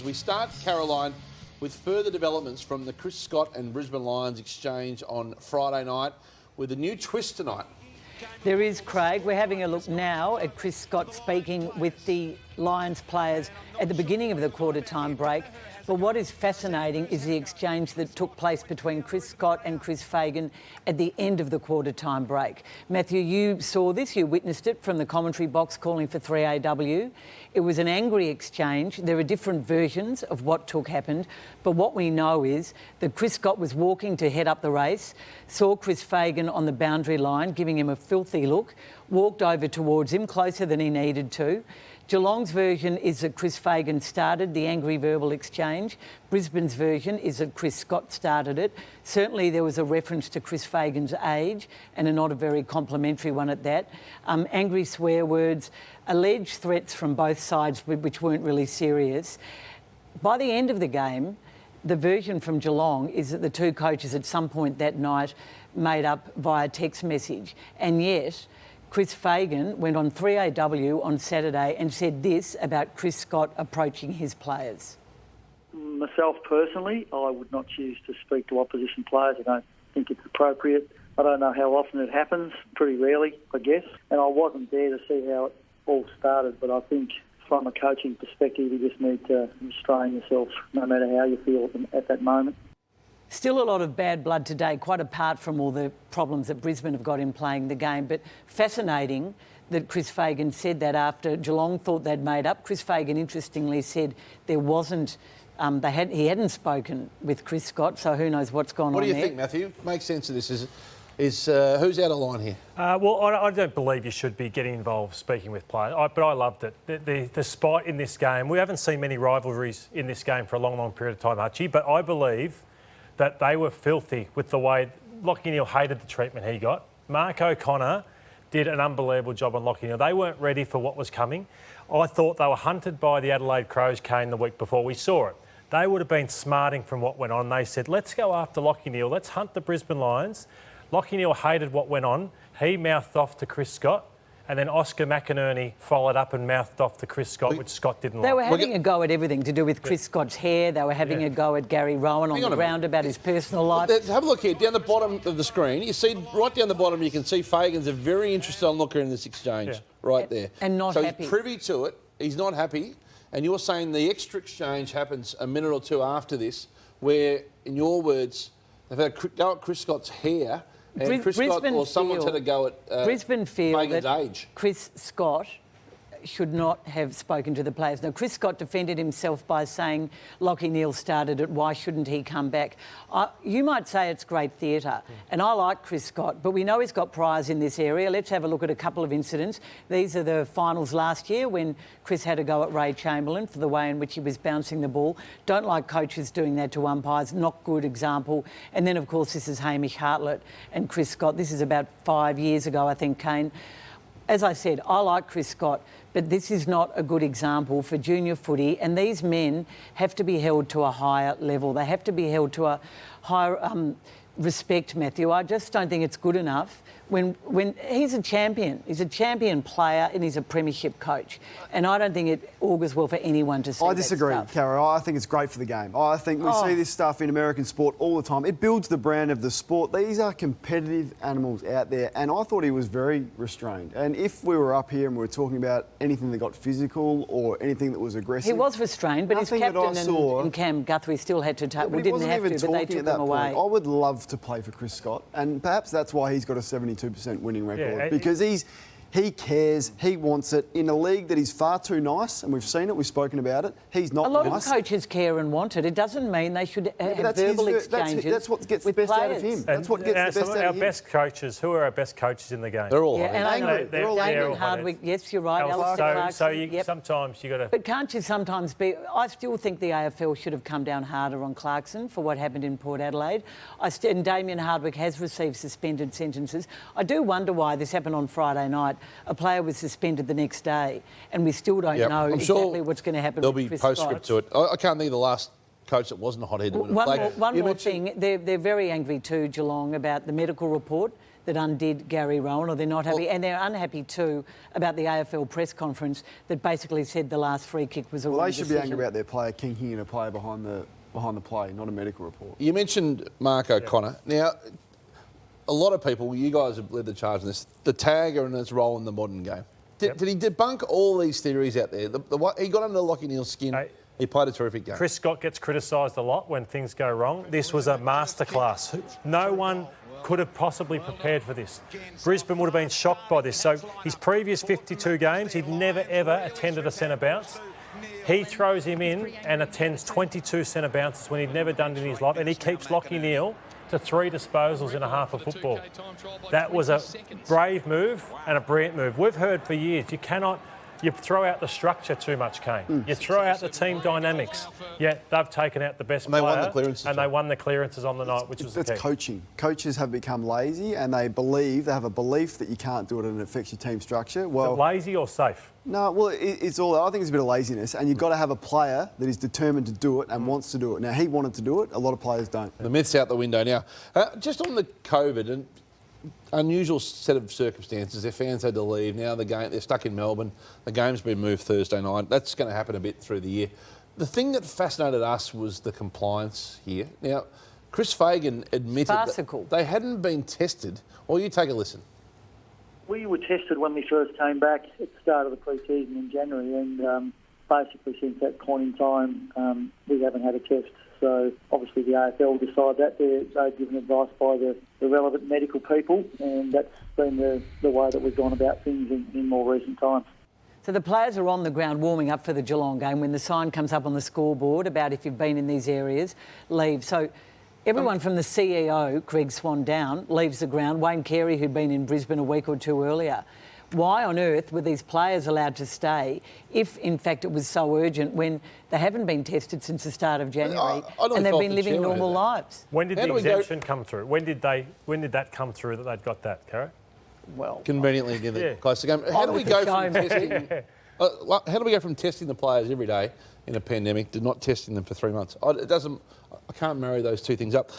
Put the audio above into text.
We start, Caroline, with further developments from the Chris Scott and Brisbane Lions exchange on Friday night with a new twist tonight. There is, Craig. We're having a look now at Chris Scott speaking with the Lions players at the beginning of the quarter-time break. But what is fascinating is the exchange that took place between Chris Scott and Chris Fagan at the end of the quarter-time break. Matthew, you saw this, you witnessed it from the commentary box calling for 3AW. It was an angry exchange. There are different versions of what happened, but what we know is that Chris Scott was walking to head up the race, saw Chris Fagan on the boundary line, giving him a filthy look, walked over towards him, closer than he needed to. Geelong's version is that Chris Fagan started the angry verbal exchange. Brisbane's version is that Chris Scott started it. Certainly there was a reference to Chris Fagan's age, and not a very complimentary one at that. Angry swear words, alleged threats from both sides which weren't really serious. By the end of the game, the version from Geelong is that the two coaches at some point that night made up via text message, and yet Chris Fagan went on 3AW on Saturday and said this about Chris Scott approaching his players. Myself personally, I would not choose to speak to opposition players. I don't think it's appropriate. I don't know how often it happens, pretty rarely, I guess. And I wasn't there to see how it all started, but I think from a coaching perspective, you just need to restrain yourself no matter how you feel at that moment. Still a lot of bad blood today, quite apart from all the problems that Brisbane have got in playing the game. But fascinating that Chris Fagan said that after Geelong thought they'd made up. Chris Fagan, interestingly, said there wasn't, he hadn't spoken with Chris Scott, so who knows what's gone on there. What do you think, Matthew? Make sense of this. Is who's out of line here? Well, I don't believe you should be getting involved speaking with players, but I loved it. The spite in this game, we haven't seen many rivalries in this game for a long, long period of time, Archie, but I believe that they were filthy with the way Lachie Neale hated the treatment he got. Mark O'Connor did an unbelievable job on Lachie Neale. They weren't ready for what was coming. I thought they were hunted by the Adelaide Crows, Kane, the week before. We saw it. They would have been smarting from what went on. They said, let's go after Lachie Neale. Let's hunt the Brisbane Lions. Lachie Neale hated what went on. He mouthed off to Chris Scott. And then Oscar McInerney followed up and mouthed off to Chris Scott, which Scott didn't like. They were having a go at everything to do with Chris Scott's hair. They were having a go at Gary Rowan on the ground about his personal life. Have a look here, down the bottom of the screen. You see, right down the bottom, you can see Fagan's a very interested onlooker in this exchange, right there. And not happy. So he's privy to it. He's not happy. And you're saying the extra exchange happens a minute or two after this, where, in your words, they've had a go at Chris Scott's hair. And Chris Scott, or someone's had a go at Brisbane feel Fagan's that age. Chris Scott should not have spoken to the players. Now, Chris Scott defended himself by saying Lachie Neale started it, why shouldn't he come back? You might say it's great theatre, and I like Chris Scott, but we know he's got priors in this area. Let's have a look at a couple of incidents. These are the finals last year when Chris had a go at Ray Chamberlain for the way in which he was bouncing the ball. Don't like coaches doing that to umpires, not good example. And then, of course, this is Hamish Hartlett and Chris Scott. This is about 5 years ago, I think, Kane. As I said, I like Chris Scott, but this is not a good example for junior footy, and these men have to be held to a higher level. They have to be held to a higher respect, Matthew. I just don't think it's good enough when he's a champion player and he's a premiership coach, and I don't think it augurs well for anyone to see I disagree, that stuff. Caro. I think it's great for the game. I think we see this stuff in American sport all the time. It builds the brand of the sport. These are competitive animals out there, and I thought he was very restrained. And if we were up here and we were talking about anything that got physical or anything that was aggressive... He was restrained, but his captain and Cam Guthrie still had to take... Well, didn't have to, but they took him away. I would love to play for Chris Scott, and perhaps that's why he's got a 72% winning record, because he cares, he wants it in a league that is far too nice, and we've seen it, we've spoken about it. He's not nice. A lot of coaches care and want it. It doesn't mean they should have verbal exchanges. That's what gets the with best players. out of him. That's what gets the best out of him. Our best coaches, who are our best coaches in the game? They're all and I know Damien Hardwick, yes, you're right. So sometimes you got to... But can't you sometimes be... I still think the AFL should have come down harder on Clarkson for what happened in Port Adelaide. And Damien Hardwick has received suspended sentences. I do wonder why this happened on Friday night. A player was suspended the next day, and we still don't know exactly what's going to happen with Chris Scott. There'll be postscript to it. I can't think of the last coach that wasn't a hothead. One more thing. They're very angry too, Geelong, about the medical report that undid Gary Rowan, or they're not happy. And they're unhappy too about the AFL press conference that basically said the last free kick was a wrong Well, they should decision. be angry about their player kinking in a player behind the play, not a medical report. You mentioned Mark O'Connor. Now, a lot of people, you guys have led the charge in this, the tagger and its role in the modern game. Did he debunk all these theories out there? He got under Lockie Neal's skin. He played a terrific game. Chris Scott gets criticised a lot when things go wrong. This was a masterclass. No one could have possibly prepared for this. Brisbane would have been shocked by this. So his previous 52 games, he'd never, ever attended a centre bounce. He throws him in and attends 22 centre bounces when he'd never done it in his life, and he keeps Lockie Neal to 3 disposals in a half of football. That was a brave move and a brilliant move. We've heard for years, you throw out the structure too much, Kane. You throw out the team dynamics. Yet they've taken out the best player. Won the clearances. And they won the clearances on the night, which was the key. That's coaching. Coaches have become lazy, and they have a belief that you can't do it and it affects your team structure. Well, is it lazy or safe? No, well, it's all. I think it's a bit of laziness, and you've got to have a player that is determined to do it and wants to do it. Now, he wanted to do it. A lot of players don't. The myth's out the window now. Just on the COVID and unusual set of circumstances, their fans had to leave. Now they're stuck in Melbourne. The game's been moved Thursday night. That's going to happen a bit through the year. The thing that fascinated us was the compliance here. Now, Chris Fagan admitted that they hadn't been tested. Well, you take a listen. We were tested when we first came back at the start of the pre-season in January, and basically since that point in time, we haven't had a test. So obviously the AFL decide that. They've given advice by the relevant medical people, and that's been the way that we've gone about things in more recent times. So the players are on the ground warming up for the Geelong game. When the sign comes up on the scoreboard about if you've been in these areas, leave. So everyone from the CEO, Greg Swan-Down, leaves the ground. Wayne Carey, who'd been in Brisbane a week or two earlier. Why on earth were these players allowed to stay if, in fact, it was so urgent when they haven't been tested since the start of January and they've been living normal lives? When did the exemption come through? When did that come through that they'd got that, Cara? Well, conveniently near the close to game. How do we go from testing? How do we go from testing the players every day in a pandemic to not testing them for 3 months? I can't marry those two things up.